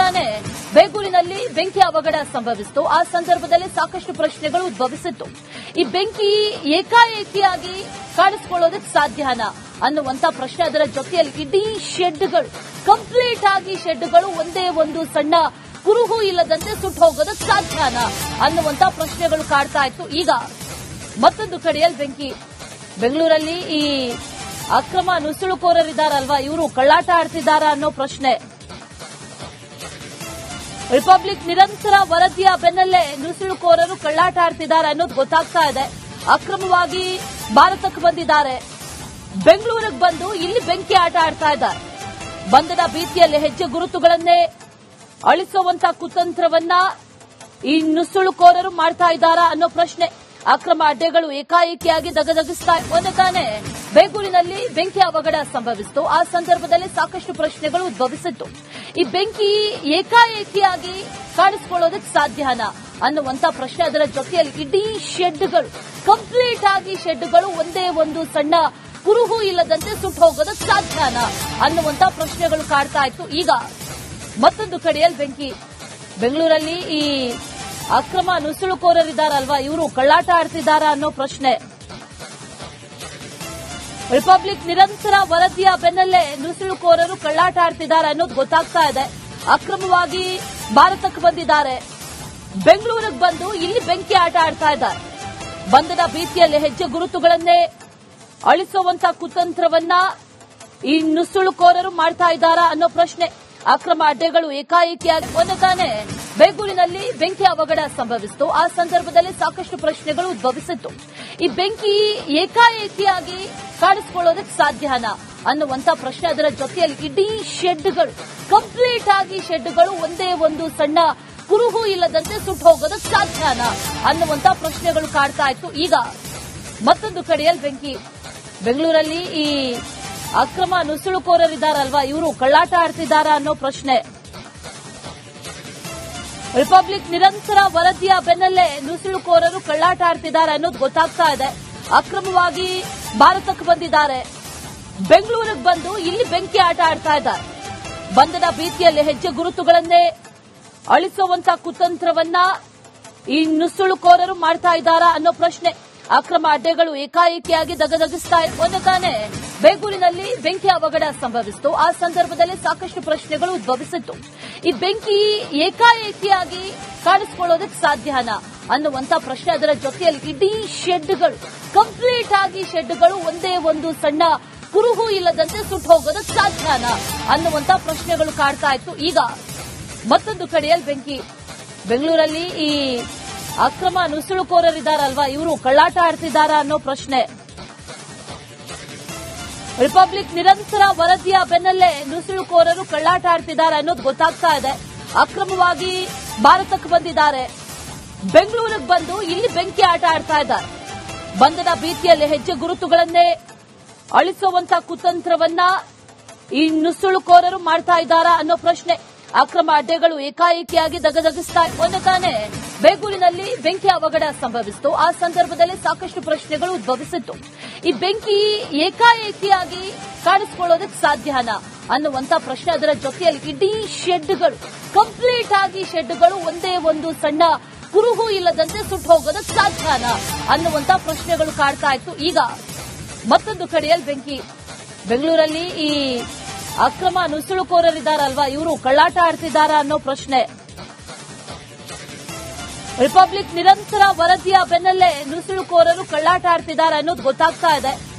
ತಾನೇ ಬೇಗೂರಿನಲ್ಲಿ ಬೆಂಕಿ ಅವಘಡ ಸಂಭವಿಸಿತು. ಆ ಸಂದರ್ಭದಲ್ಲಿ ಸಾಕಷ್ಟು ಪ್ರಶ್ನೆಗಳು ಉದ್ಭವಿಸಿತ್ತು. ಈ ಬೆಂಕಿ ಏಕಾಏಕಿಯಾಗಿ ಕಾಣಿಸಿಕೊಳ್ಳೋದಕ್ಕೆ ಸಾಧ್ಯನಾ ಅನ್ನುವಂತ ಪ್ರಶ್ನೆ, ಅದರ ಜೊತೆಯಲ್ಲಿ ಇಡೀ ಶೆಡ್ಗಳು ಕಂಪ್ಲೀಟ್ ಆಗಿ ಶೆಡ್ಗಳು ಒಂದೇ ಒಂದು ಸಣ್ಣ ಕುರುಹು ಇಲ್ಲದಂತೆ ಸುಟ್ಟು ಹೋಗೋದಕ್ಕೆ ಸಾಧ್ಯನಾ ಅನ್ನುವಂತ ಪ್ರಶ್ನೆಗಳು ಕಾಡ್ತಾ ಇತ್ತು. ಈಗ ಮತ್ತೊಂದು ಕಡೆಯಲ್ಲಿ ಬೆಂಕಿ. ಬೆಂಗಳೂರಲ್ಲಿ ಈ ಅಕ್ರಮ ನುಸುಳುಕೋರರಿದ್ದಾರಲ್ವಾ, ಇವರು ಕಳ್ಳಾಟ ಆಡ್ತಿದ್ದಾರಾ ಅನ್ನೋ ಪ್ರಶ್ನೆ. ರಿಪಬ್ಲಿಕ್ ನಿರಂತರ ವರದಿಯ ಬೆನ್ನಲ್ಲೇ ನುಸುಳುಕೋರರು ಕಳ್ಳಾಟ ಆಡ್ತಿದ್ದಾರೆ ಅನ್ನೋದು ಗೊತ್ತಾಗ್ತಾ ಇದೆ. ಅಕ್ರಮವಾಗಿ ಭಾರತಕ್ಕೆ ಬಂದಿದ್ದಾರೆ, ಬೆಂಗಳೂರಿಗೆ ಬಂದು ಇಲ್ಲಿ ಬೆಂಕಿ ಆಟ ಆಡ್ತಾ ಇದ್ದಾರೆ. ಬಂಧನ ಭೀತಿಯಲ್ಲಿ ಹೆಜ್ಜೆ ಗುರುತುಗಳನ್ನೇ ಅಳಿಸುವಂತ ಕುತಂತ್ರವನ್ನ ಈ ನುಸುಳುಕೋರರು ಮಾಡ್ತಾ ಇದ್ದಾರಾ ಅನ್ನೋ ಪ್ರಶ್ನೆ. ಅಕ್ರಮ ಅಡ್ಡೆಗಳು ಏಕಾಏಕಿಯಾಗಿ ದಗದಗಿಸ್ತಾ ತಾನೇ ಬೇಗೂರಿನಲ್ಲಿ ಬೆಂಕಿ ಅವಘಡ ಸಂಭವಿಸಿತು. ಆ ಸಂದರ್ಭದಲ್ಲಿ ಸಾಕಷ್ಟು ಪ್ರಶ್ನೆಗಳು ಉದ್ಭವಿಸಿತ್ತು. ಈ ಬೆಂಕಿ ಏಕಾಏಕಿಯಾಗಿ ಕಾಣಿಸಿಕೊಳ್ಳೋದಕ್ಕೆ ಸಾಧ್ಯನಾ ಅನ್ನುವಂತ ಪ್ರಶ್ನೆ, ಅದರ ಜೊತೆಯಲ್ಲಿ ಇಡೀ ಶೆಡ್ಗಳು ಕಂಪ್ಲೀಟ್ ಆಗಿ ಶೆಡ್ಗಳು ಒಂದೇ ಒಂದು ಸಣ್ಣ ಕುರುಹು ಇಲ್ಲದಂತೆ ಸುಟ್ಟು ಹೋಗೋದಕ್ಕೆ ಸಾಧ್ಯನಾ ಅನ್ನುವಂತ ಪ್ರಶ್ನೆಗಳು ಕಾಡ್ತಾ ಇತ್ತು. ಈಗ ಮತ್ತೊಂದು ಕಡೆಯಲ್ಲಿ ಬೆಂಕಿ. ಬೆಂಗಳೂರಲ್ಲಿ ಈ ಅಕ್ರಮ ನುಸುಳುಕೋರರಿದ್ದಾರಲ್ವಾ, ಇವರು ಕಳ್ಳಾಟ ಆಡ್ತಿದ್ದಾರಾ ಅನ್ನೋ ಪ್ರಶ್ನೆ. ರಿಪಬ್ಲಿಕ್ ನಿರಂತರ ವರದಿಯ ಬೆನ್ನಲ್ಲೇ ನುಸುಳುಕೋರರು ಕಳ್ಳಾಟ ಆಡ್ತಿದ್ದಾರೆ ಅನ್ನೋದು ಗೊತ್ತಾಗ್ತಾ ಇದೆ. ಅಕ್ರಮವಾಗಿ ಭಾರತಕ್ಕೆ ಬಂದಿದ್ದಾರೆ, ಬೆಂಗಳೂರಿಗೆ ಬಂದು ಇಲ್ಲಿ ಬೆಂಕಿ ಆಟ ಆಡ್ತಾ ಇದ್ದಾರೆ. ಬಂಧನ ಭೀತಿಯಲ್ಲಿ ಹೆಜ್ಜೆ ಗುರುತುಗಳನ್ನೇ ಅಳಿಸುವಂತ ಕುತಂತ್ರವನ್ನ ಈ ನುಸುಳುಕೋರರು ಮಾಡ್ತಾ ಇದ್ದಾರಾ ಅನ್ನೋ ಪ್ರಶ್ನೆ. ಅಕ್ರಮ ಅಡ್ಡೆಗಳು ಏಕಾಏಕಿಯಾಗಿ ತಾನೇ ಬೇಗೂರಿನಲ್ಲಿ ಬೆಂಕಿ ಅವಘಡ ಸಂಭವಿಸಿತು. ಆ ಸಂದರ್ಭದಲ್ಲಿ ಸಾಕಷ್ಟು ಪ್ರಶ್ನೆಗಳು ಉದ್ಭವಿಸಿತ್ತು. ಈ ಬೆಂಕಿ ಏಕಾಏಕಿಯಾಗಿ ಕಾಣಿಸಿಕೊಳ್ಳೋದಕ್ಕೆ ಸಾಧ್ಯನಾ ಅನ್ನುವಂತ ಪ್ರಶ್ನೆ, ಅದರ ಜೊತೆಯಲ್ಲಿ ಇಡೀ ಶೆಡ್ಗಳು ಕಂಪ್ಲೀಟ್ ಆಗಿ ಶೆಡ್ಗಳು ಒಂದೇ ಒಂದು ಸಣ್ಣ ಕುರುಹು ಇಲ್ಲದಂತೆ ಸುಟ್ಟು ಹೋಗೋದಕ್ಕೆ ಸಾಧ್ಯನಾ ಅನ್ನುವಂತ ಪ್ರಶ್ನೆಗಳು ಕಾಡ್ತಾ ಇತ್ತು. ಈಗ ಮತ್ತೊಂದು ಕಡೆಯಲ್ಲಿ ಬೆಂಕಿ. ಬೆಂಗಳೂರಲ್ಲಿ ಈ ಅಕ್ರಮ ನುಸುಳುಕೋರರಿದ್ದಾರಲ್ವಾ, ಇವರು ಕಳ್ಳಾಟ ಆಡ್ತಿದ್ದಾರಾ ಅನ್ನೋ ಪ್ರಶ್ನೆ. ರಿಪಬ್ಲಿಕ್ ನಿರಂತರ ವರದಿಯ ಬೆನ್ನಲ್ಲೇ ನುಸುಳುಕೋರರು ಕಳ್ಳಾಟ ಆಡ್ತಿದ್ದಾರೆ ಅನ್ನೋದು ಗೊತ್ತಾಗ್ತಾ ಇದೆ. ಅಕ್ರಮವಾಗಿ ಭಾರತಕ್ಕೆ ಬಂದಿದ್ದಾರೆ, ಬೆಂಗಳೂರಿಗೆ ಬಂದು ಇಲ್ಲಿ ಬೆಂಕಿ ಆಟ ಆಡ್ತಾ ಇದ್ದಾರೆ. ಬಂಧನ ಭೀತಿಯಲ್ಲಿ ಹೆಜ್ಜೆ ಗುರುತುಗಳನ್ನೇ ಅಳಿಸುವಂತ ಕುತಂತ್ರವನ್ನ ಈ ನುಸುಳುಕೋರರು ಮಾಡ್ತಾ ಇದ್ದಾರಾ ಅನ್ನೋ ಪ್ರಶ್ನೆ. ಅಕ್ರಮ ಅಡ್ಡೆಗಳು ಏಕಾಏಕಿಯಾಗಿ ದಗದಗಿಸ್ತಾ ತಾನೇ ಬೇಗೂರಿನಲ್ಲಿ ಬೆಂಕಿ ಅವಘಡ ಸಂಭವಿಸಿತು. ಆ ಸಂದರ್ಭದಲ್ಲಿ ಸಾಕಷ್ಟು ಪ್ರಶ್ನೆಗಳು ಉದ್ಭವಿಸಿತ್ತು. ಈ ಬೆಂಕಿ ಏಕಾಏಕಿಯಾಗಿ ಕಾಣಿಸಿಕೊಳ್ಳೋದಕ್ಕೆ ಸಾಧ್ಯನಾ ಅನ್ನುವಂತ ಪ್ರಶ್ನೆ, ಅದರ ಜೊತೆಯಲ್ಲಿ ಇಡೀ ಶೆಡ್ಗಳು ಕಂಪ್ಲೀಟ್ ಆಗಿ ಶೆಡ್ಗಳು ಒಂದೇ ಒಂದು ಸಣ್ಣ ಕುರುಹು ಇಲ್ಲದಂತೆ ಸುಟ್ಟು ಹೋಗೋದಕ್ಕೆ ಸಾಧ್ಯನಾ ಅನ್ನುವಂತ ಪ್ರಶ್ನೆಗಳು ಕಾಡ್ತಾ ಇತ್ತು. ಈಗ ಮತ್ತೊಂದು ಕಡೆಯಲ್ಲಿ ಬೆಂಕಿ. ಬೆಂಗಳೂರಲ್ಲಿ ಈ ಅಕ್ರಮ ನುಸುಳುಕೋರರಿದ್ದಾರಲ್ವಾ, ಇವರು ಕಳ್ಳಾಟ ಆಡ್ತಿದ್ದಾರಾ ಅನ್ನೋ ಪ್ರಶ್ನೆ. ರಿಪಬ್ಲಿಕ್ ನಿರಂತರ ವರದಿಯ ಬೆನ್ನಲ್ಲೇ ನುಸುಳುಕೋರರು ಕಳ್ಳಾಟ ಆಡ್ತಿದ್ದಾರೆ ಅನ್ನೋದು ಗೊತ್ತಾಗ್ತಾ ಇದೆ. ಅಕ್ರಮವಾಗಿ ಭಾರತಕ್ಕೆ ಬಂದಿದ್ದಾರೆ, ಬೆಂಗಳೂರಿಗೆ ಬಂದು ಇಲ್ಲಿ ಬೆಂಕಿ ಆಟ ಆಡ್ತಾ ಇದ್ದಾರೆ. ಬಂಧನ ಭೀತಿಯಲ್ಲಿ ಹೆಜ್ಜೆ ಗುರುತುಗಳನ್ನೇ ಅಳಿಸುವಂತ ಕುತಂತ್ರವನ್ನ ಈ ನುಸುಳುಕೋರರು ಮಾಡ್ತಾ ಇದ್ದಾರಾ ಅನ್ನೋ ಪ್ರಶ್ನೆ. ಅಕ್ರಮ ಅಡ್ಡೆಗಳು ಏಕಾಏಕಿಯಾಗಿ ದಗದಗಿಸ್ತಾ ತಾನೇ ಬೇಗೂರಿನಲ್ಲಿ ಬೆಂಕಿ ಅವಘಡ ಸಂಭವಿಸಿತು. ಆ ಸಂದರ್ಭದಲ್ಲಿ ಸಾಕಷ್ಟು ಪ್ರಶ್ನೆಗಳು ಉದ್ಭವಿಸಿತ್ತು. ಈ ಬೆಂಕಿ ಏಕಾಏಕಿಯಾಗಿ ಕಾಣಿಸಿಕೊಳ್ಳೋದಕ್ಕೆ ಸಾಧ್ಯನಾ ಅನ್ನುವಂತ ಪ್ರಶ್ನೆ, ಅದರ ಜೊತೆಯಲ್ಲಿ ಇಡೀ ಶೆಡ್ಗಳು ಕಂಪ್ಲೀಟ್ ಆಗಿ ಶೆಡ್ಗಳು ಒಂದೇ ಒಂದು ಸಣ್ಣ ಕುರುಹು ಇಲ್ಲದಂತೆ ಸುಟ್ಟು ಹೋಗೋದಕ್ಕೆ ಸಾಧ್ಯನಾ ಅನ್ನುವಂತ ಪ್ರಶ್ನೆಗಳು ಕಾಡ್ತಾ ಇತ್ತು. ಈಗ ಮತ್ತೊಂದು ಕಡೆಯಲ್ಲಿ ಬೆಂಕಿ. ಬೆಂಗಳೂರಲ್ಲಿ ಈ ಅಕ್ರಮ ನುಸುಳುಕೋರರಿದ್ದಾರಲ್ವಾ, ಇವರು ಕಳ್ಳಾಟ ಆಡ್ತಿದ್ದಾರಾ ಅನ್ನೋ ಪ್ರಶ್ನೆ. ರಿಪಬ್ಲಿಕ್ ನಿರಂತರ ವರದಿಯ ಬೆನ್ನಲ್ಲೇ ನುಸುಳುಕೋರರು ಕಳ್ಳಾಟ ಆಡ್ತಿದ್ದಾರೆ ಅನ್ನೋದು ಗೊತ್ತಾಗ್ತಾ ಇದೆ.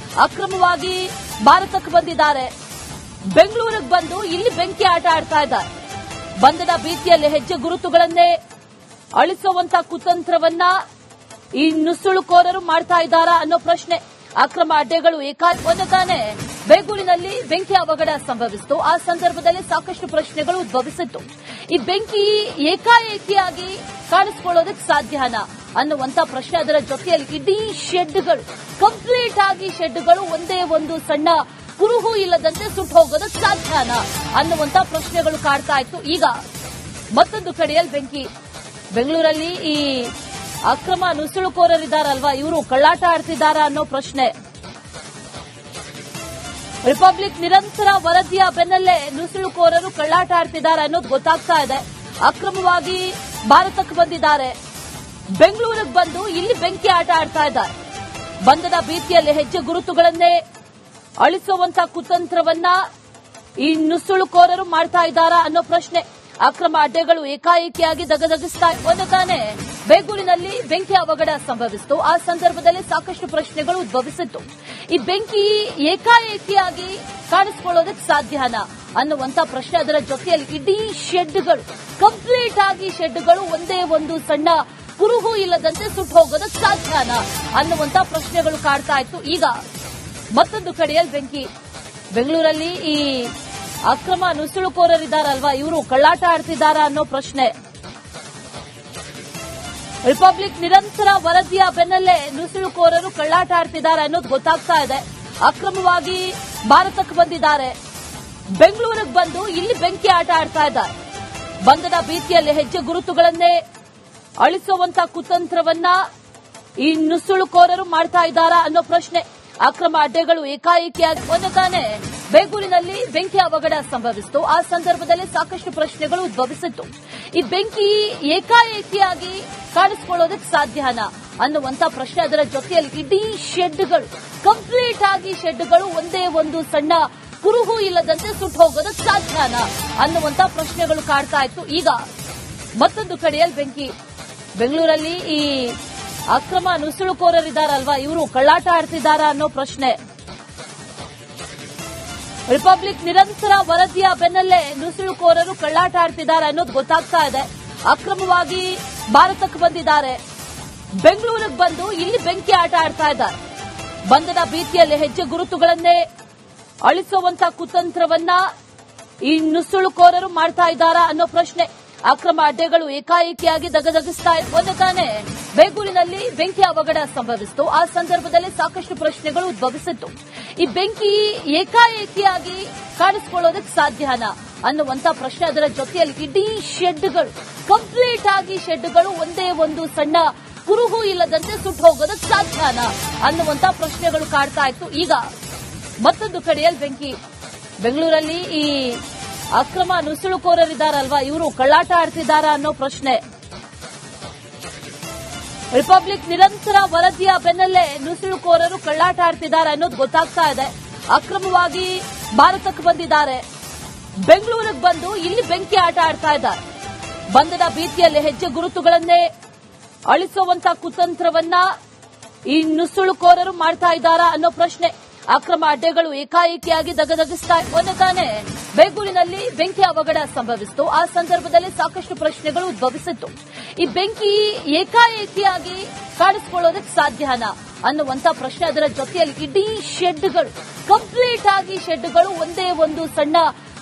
ಅಕ್ರಮವಾಗಿ ಭಾರತಕ್ಕೆ ಬಂದಿದ್ದಾರೆ, ಬೆಂಗಳೂರಿಗೆ ಬಂದು ಇಲ್ಲಿ ಬೆಂಕಿ ಆಟ ಆಡ್ತಾ ಇದ್ದಾರೆ. ಬಂಧನ ಭೀತಿಯಲ್ಲಿ ಹೆಜ್ಜೆ ಗುರುತುಗಳನ್ನೇ ಅಳಿಸುವಂತ ಕುತಂತ್ರವನ್ನ ಈ ನುಸುಳುಕೋರರು ಮಾಡ್ತಾ ಇದ್ದಾರಾ ಅನ್ನೋ ಪ್ರಶ್ನೆ. ಅಕ್ರಮ ಅಡ್ಡೆಗಳು ತಾನೇ ಬೇಗೂರಿನಲ್ಲಿ ಬೆಂಕಿ ಅವಘಡ ಸಂಭವಿಸಿತು. ಆ ಸಂದರ್ಭದಲ್ಲಿ ಸಾಕಷ್ಟು ಪ್ರಶ್ನೆಗಳು ಉದ್ಭವಿಸಿತ್ತು. ಈ ಬೆಂಕಿ ಏಕಾಏಕಿಯಾಗಿ ಕಾಣಿಸಿಕೊಳ್ಳೋದಕ್ಕೆ ಸಾಧ್ಯನಾ ಅನ್ನುವಂತ ಪ್ರಶ್ನೆ, ಅದರ ಜೊತೆಯಲ್ಲಿ ಇಡೀ ಶೆಡ್ಗಳು ಕಂಪ್ಲೀಟ್ ಆಗಿ ಶೆಡ್ಗಳು ಒಂದೇ ಒಂದು ಸಣ್ಣ ಕುರುಹು ಇಲ್ಲದಂತೆ ಸುಟ್ಟು ಹೋಗೋದಕ್ಕೆ ಸಾಧ್ಯನಾ ಅನ್ನುವಂತ ಪ್ರಶ್ನೆಗಳು ಕಾಡ್ತಾ ಇತ್ತು. ಈಗ ಮತ್ತೊಂದು ಕಡೆಯಲ್ಲಿ ಬೆಂಕಿ. ಬೆಂಗಳೂರಲ್ಲಿ ಈ ಅಕ್ರಮ ನುಸುಳುಕೋರರಿದ್ದಾರಲ್ವಾ, ಇವರು ಕಳ್ಳಾಟ ಆಡ್ತಿದ್ದಾರಾ ಅನ್ನೋ ಪ್ರಶ್ನೆ. ರಿಪಬ್ಲಿಕ್ ನಿರಂತರ ವರದಿಯ ಬೆನ್ನಲ್ಲೇ ನುಸುಳುಕೋರರು ಕಳ್ಳಾಟ ಆಡ್ತಿದ್ದಾರೆ ಅನ್ನೋದು ಗೊತ್ತಾಗ್ತಾ ಇದೆ. ಅಕ್ರಮವಾಗಿ ಭಾರತಕ್ಕೆ ಬಂದಿದ್ದಾರೆ. ಬೆಂಗಳೂರಿಗೆ ಬಂದು ಇಲ್ಲಿ ಬೆಂಕಿ ಆಟ ಆಡ್ತಾ ಇದ್ದಾರೆ. ಬಂಧದ ಭೀತಿಯಲ್ಲಿ ಹೆಜ್ಜೆ ಗುರುತುಗಳನ್ನೇ ಅಳಿಸುವಂತ ಕುತಂತ್ರವನ್ನ ಈ ನುಸುಳುಕೋರರು ಮಾಡ್ತಾ ಇದ್ದಾರಾ ಅನ್ನೋ ಪ್ರಶ್ನೆ. ಅಕ್ರಮ ಅಡ್ಡೆಗಳು ಏಕಾಏಕಿಯಾಗಿ ದಗದಗಿಸ್ತಾ ತಾನೆ ಬೇಗೂರಿನಲ್ಲಿ ಬೆಂಕಿ ಅವಘಡ ಸಂಭವಿಸಿತು. ಆ ಸಂದರ್ಭದಲ್ಲಿ ಸಾಕಷ್ಟು ಪ್ರಶ್ನೆಗಳು ಉದ್ಭವಿಸಿತ್ತು. ಈ ಬೆಂಕಿ ಏಕಾಏಕಿಯಾಗಿ ಕಾಣಿಸಿಕೊಳ್ಳೋದಕ್ಕೆ ಸಾಧ್ಯನಾ ಅನ್ನುವಂತ ಪ್ರಶ್ನೆ. ಅದರ ಜೊತೆಯಲ್ಲಿ ಇಡೀ ಶೆಡ್ಗಳು ಕಂಪ್ಲೀಟ್ ಆಗಿ ಶೆಡ್ಗಳು ಒಂದೇ ಒಂದು ಸಣ್ಣ ಕುರುಹು ಇಲ್ಲದಂತೆ ಸುಟ್ಟು ಹೋಗೋದಕ್ಕೆ ಸಾಧ್ಯನಾ ಅನ್ನುವಂತ ಪ್ರಶ್ನೆಗಳು ಕಾಡ್ತಾ ಇತ್ತು. ಈಗ ಮತ್ತೊಂದು ಕಡೆಯಲ್ಲಿ ಬೆಂಕಿ. ಬೆಂಗಳೂರಲ್ಲಿ ಈ ಅಕ್ರಮ ನುಸುಳುಕೋರರಿದ್ದಾರಲ್ವಾ, ಇವರು ಕಳ್ಳಾಟ ಆಡ್ತಿದ್ದಾರಾ ಅನ್ನೋ ಪ್ರಶ್ನೆ. ರಿಪಬ್ಲಿಕ್ ನಿರಂತರ ವರದಿಯ ಬೆನ್ನಲ್ಲೇ ನುಸುಳುಕೋರರು ಕಳ್ಳಾಟ ಆಡ್ತಿದ್ದಾರೆ ಅನ್ನೋದು ಗೊತ್ತಾಗ್ತಾ ಇದೆ. ಅಕ್ರಮವಾಗಿ ಭಾರತಕ್ಕೆ ಬಂದಿದ್ದಾರೆ. ಬೆಂಗಳೂರಿಗೆ ಬಂದು ಇಲ್ಲಿ ಬೆಂಕಿ ಆಟ ಆಡ್ತಾ ಇದ್ದಾರೆ. ಬಂಧದ ಭೀತಿಯಲ್ಲಿ ಹೆಜ್ಜೆ ಗುರುತುಗಳನ್ನೇ ಅಳಿಸುವಂತ ಕುತಂತ್ರವನ್ನ ಈ ನುಸುಳುಕೋರರು ಮಾಡ್ತಾ ಇದ್ದಾರಾ ಅನ್ನೋ ಪ್ರಶ್ನೆ. ಅಕ್ರಮ ಅಡ್ಡೆಗಳು ಏಕಾಏಕಿಯಾಗಿ ತಾನೆ ಬೇಗೂರಿನಲ್ಲಿ ಬೆಂಕಿ ಅವಘಡ ಸಂಭವಿಸಿತು. ಆ ಸಂದರ್ಭದಲ್ಲಿ ಸಾಕಷ್ಟು ಪ್ರಶ್ನೆಗಳು ಉದ್ಭವಿಸಿತ್ತು. ಈ ಬೆಂಕಿ ಏಕಾಏಕಿಯಾಗಿ ಕಾಣಿಸಿಕೊಳ್ಳೋದಕ್ಕೆ ಸಾಧ್ಯನಾ ಅನ್ನುವಂತ ಪ್ರಶ್ನೆ. ಅದರ ಜೊತೆಯಲ್ಲಿ ಇಡೀ ಶೆಡ್ಗಳು ಕಂಪ್ಲೀಟ್ ಆಗಿ ಶೆಡ್ಗಳು ಒಂದೇ ಒಂದು ಸಣ್ಣ ಕುರುಹು ಇಲ್ಲದಂತೆ ಸುಟ್ಟು ಹೋಗೋದಕ್ಕೆ ಸಾಧ್ಯನಾ ಅನ್ನುವಂತ ಪ್ರಶ್ನೆಗಳು ಕಾಡ್ತಾ ಇತ್ತು. ಈಗ ಮತ್ತೊಂದು ಕಡೆಯಲ್ಲಿ ಬೆಂಕಿ. ಬೆಂಗಳೂರಲ್ಲಿ ಈ ಅಕ್ರಮ ನುಸುಳುಕೋರರಿದ್ದಾರಲ್ವಾ, ಇವರು ಕಳ್ಳಾಟ ಆಡ್ತಿದ್ದಾರಾ ಅನ್ನೋ ಪ್ರಶ್ನೆ. ರಿಪಬ್ಲಿಕ್ ನಿರಂತರ ವರದಿಯ ಬೆನ್ನಲ್ಲೇ ನುಸುಳುಕೋರರು ಕಳ್ಳಾಟ ಆಡ್ತಿದ್ದಾರೆ ಅನ್ನೋದು ಗೊತ್ತಾಗ್ತಾ ಇದೆ. ಅಕ್ರಮವಾಗಿ ಭಾರತಕ್ಕೆ ಬಂದಿದ್ದಾರೆ. ಬೆಂಗಳೂರಿಗೆ ಬಂದು ಇಲ್ಲಿ ಬೆಂಕಿ ಆಟ ಆಡ್ತಾ ಇದ್ದಾರೆ. ಬಂಧದ ಭೀತಿಯಲ್ಲಿ ಹೆಜ್ಜೆ ಗುರುತುಗಳನ್ನೇ ಅಳಿಸುವಂತ ಕುತಂತ್ರವನ್ನ ಈ ನುಸುಳುಕೋರರು ಮಾಡ್ತಾ ಇದ್ದಾರಾ ಅನ್ನೋ ಪ್ರಶ್ನೆ. ಅಕ್ರಮ ಅಡ್ಡೆಗಳು ಏಕಾಏಕಿಯಾಗಿ ದಗದಗಿಸ್ತಾ ತಾನೆ ಬೇಗೂರಿನಲ್ಲಿ ಬೆಂಕಿ ಅವಘಡ ಸಂಭವಿಸಿತು. ಆ ಸಂದರ್ಭದಲ್ಲಿ ಸಾಕಷ್ಟು ಪ್ರಶ್ನೆಗಳು ಉದ್ಭವಿಸಿತ್ತು. ಈ ಬೆಂಕಿ ಏಕಾಏಕಿಯಾಗಿ ಕಾಣಿಸಿಕೊಳ್ಳೋದಕ್ಕೆ ಸಾಧ್ಯನಾ ಅನ್ನುವಂತ ಪ್ರಶ್ನೆ. ಅದರ ಜೊತೆಯಲ್ಲಿ ಇಡೀ ಶೆಡ್ಗಳು ಕಂಪ್ಲೀಟ್ ಆಗಿ ಶೆಡ್ಗಳು ಒಂದೇ ಒಂದು ಸಣ್ಣ ಕುರುಹು ಇಲ್ಲದಂತೆ ಸುಟ್ಟು ಹೋಗೋದಕ್ಕೆ ಸಾಧ್ಯನಾ ಅನ್ನುವಂತ ಪ್ರಶ್ನೆಗಳು ಕಾಡ್ತಾ ಇತ್ತು. ಈಗ ಮತ್ತೊಂದು ಕಡೆಯಲ್ಲಿ ಬೆಂಕಿ. ಬೆಂಗಳೂರಲ್ಲಿ ಈ ಅಕ್ರಮ ನುಸುಳುಕೋರರಿದ್ದಾರಲ್ವಾ, ಇವರು ಕಳ್ಳಾಟ ಆಡ್ತಿದ್ದಾರಾ ಅನ್ನೋ ಪ್ರಶ್ನೆ. ರಿಪಬ್ಲಿಕ್ ನಿರಂತರ ವರದಿಯ ಬೆನ್ನಲ್ಲೇ ನುಸುಳುಕೋರರು ಕಳ್ಳಾಟ ಆಡ್ತಿದ್ದಾರೆ ಅನ್ನೋದು ಗೊತ್ತಾಗ್ತಾ ಇದೆ. ಅಕ್ರಮವಾಗಿ ಭಾರತಕ್ಕೆ ಬಂದಿದ್ದಾರೆ. ಬೆಂಗಳೂರಿಗೆ ಬಂದು ಇಲ್ಲಿ ಬೆಂಕಿ ಆಟ ಆಡ್ತಾ ಇದ್ದಾರೆ. ಬಂಧದ ಭೀತಿಯಲ್ಲಿ ಹೆಜ್ಜೆ ಗುರುತುಗಳನ್ನೇ ಅಳಿಸುವಂತ ಕುತಂತ್ರವನ್ನ ಈ ನುಸುಳುಕೋರರು ಮಾಡ್ತಾ ಇದ್ದಾರಾ ಅನ್ನೋ ಪ್ರಶ್ನೆ. ಅಕ್ರಮ ಅಡ್ಡೆಗಳು ಏಕಾಏಕಿಯಾಗಿ ದಗದಗಿಸ್ತಾ ತಾನೆ ಬೇಗೂರಿನಲ್ಲಿ ಬೆಂಕಿ ಅವಘಡ ಸಂಭವಿಸಿತು. ಆ ಸಂದರ್ಭದಲ್ಲಿ ಸಾಕಷ್ಟು ಪ್ರಶ್ನೆಗಳು ಉದ್ಭವಿಸಿತ್ತು. ಈ ಬೆಂಕಿ ಏಕಾಏಕಿಯಾಗಿ ಕಾಣಿಸಿಕೊಳ್ಳೋದಕ್ಕೆ ಸಾಧ್ಯನಾ ಅನ್ನುವಂತ ಪ್ರಶ್ನೆ. ಅದರ ಜೊತೆಯಲ್ಲಿ ಇಡೀ ಶೆಡ್ಗಳು ಕಂಪ್ಲೀಟ್ ಆಗಿ ಶೆಡ್ಗಳು ಒಂದೇ ಒಂದು ಸಣ್ಣ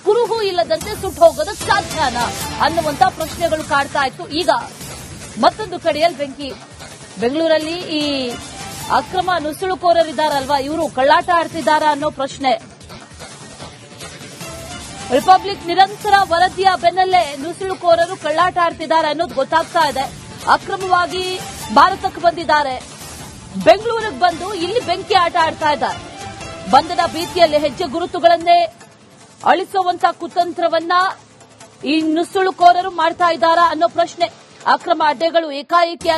ಕುರುಹು ಇಲ್ಲದಂತೆ ಸುಟ್ಟು ಹೋಗೋದಕ್ಕೆ ಸಾಧ್ಯನಾ ಅನ್ನುವಂತ ಪ್ರಶ್ನೆಗಳು ಕಾಡ್ತಾ ಇತ್ತು. ಈಗ ಮತ್ತೊಂದು ಕಡೆಯಲ್ಲಿ ಬೆಂಕಿ. ಬೆಂಗಳೂರಲ್ಲಿ ಈ ಅಕ್ರಮ ನುಸುಳುಕೋರರಿದ್ದಾರಲ್ವಾ, ಇವರು ಕಳ್ಳಾಟ ಆಡ್ತಿದ್ದಾರಾ ಅನ್ನೋ ಪ್ರಶ್ನೆ. ರಿಪಬ್ಲಿಕ್ ನಿರಂತರ ವರದಿಯ ಬೆನ್ನಲ್ಲೇ ನುಸುಳುಕೋರರು ಕಳ್ಳಾಟ ಆಡ್ತಿದ್ದಾರೆ ಅನ್ನೋದು ಗೊತ್ತಾಗ್ತಾ ಇದೆ. ಅಕ್ರಮವಾಗಿ ಭಾರತಕ್ಕೆ ಬಂದಿದ್ದಾರೆ. ಬೆಂಗಳೂರಿಗೆ ಬಂದು ಇಲ್ಲಿ ಬೆಂಕಿ ಆಟ ಆಡ್ತಾ ಇದ್ದಾರೆ. ಬಂಧದ ಭೀತಿಯಲ್ಲಿ ಹೆಜ್ಜೆ ಗುರುತುಗಳನ್ನೇ ಅಳಿಸುವಂತ ಕುತಂತ್ರವನ್ನ ಈ ನುಸುಳುಕೋರರು ಮಾಡ್ತಾ ಇದ್ದಾರಾ ಅನ್ನೋ ಪ್ರಶ್ನೆ. ಅಕ್ರಮ ಅಡ್ಡೆಗಳು ಏಕಾಏಕಿಯಾಗಿ